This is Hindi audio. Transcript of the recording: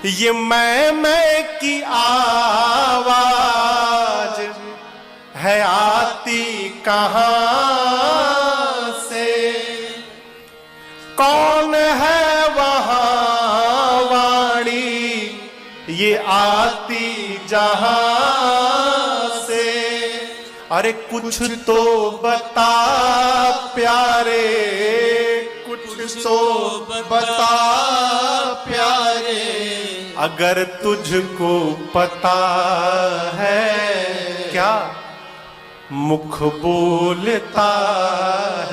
ये मैं की आवाज है आती कहां से, कौन है वहां वाणी ये आती जहां से। अरे कुछ तो बता प्यारे, कुछ तो बता प्यारे, अगर तुझको पता है क्या मुख बोलता है।